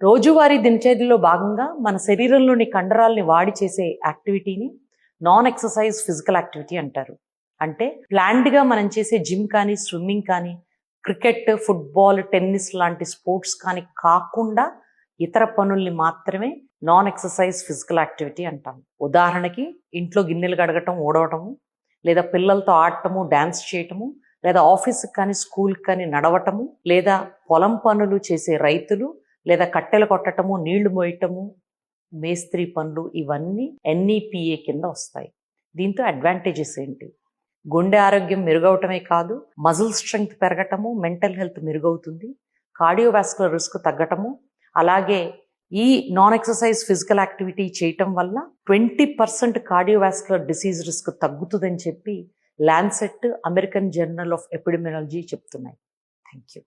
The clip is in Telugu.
రోజువారీ దినచర్యలో భాగంగా మన శరీరంలోని కండరాల్ని వాడి చేసే యాక్టివిటీని నాన్ ఎక్సర్సైజ్ ఫిజికల్ యాక్టివిటీ అంటారు. అంటే ప్లాన్డ్గా మనం చేసే జిమ్ కానీ, స్విమ్మింగ్ కానీ, క్రికెట్, ఫుట్బాల్, టెన్నిస్ లాంటి స్పోర్ట్స్ కానీ కాకుండా ఇతర పనుల్ని మాత్రమే నాన్ ఎక్సర్సైజ్ ఫిజికల్ యాక్టివిటీ అంటాం. ఉదాహరణకి ఇంట్లో గిన్నెలు కడగటం, ఊడవటము, లేదా పిల్లలతో ఆడటము, డ్యాన్స్ చేయటము, లేదా ఆఫీస్కి కానీ స్కూల్కి కానీ నడవటము, లేదా పొలం పనులు చేసే రైతులు, లేదా కట్టెలు కొట్టటము, నీళ్లు మోయటము, మేస్త్రి పనులు, ఇవన్నీ NEPA కింద వస్తాయి. దీంతో అడ్వాంటేజెస్ ఏంటి? గుండె ఆరోగ్యం మెరుగవటమే కాదు, మజిల్ స్ట్రెంగ్త్ పెరగటము, మెంటల్ హెల్త్ మెరుగవుతుంది, కార్డియోవాస్కులర్ రిస్క్ తగ్గటము. అలాగే ఈ నాన్ ఎక్సర్సైజ్ ఫిజికల్ యాక్టివిటీ చేయటం వల్ల 20% కార్డియోవాస్కులర్ డిసీజ్ రిస్క్ తగ్గుతుందని చెప్పి Lancet, American journal of epidemiology చెప్తున్నాయి. Thank you.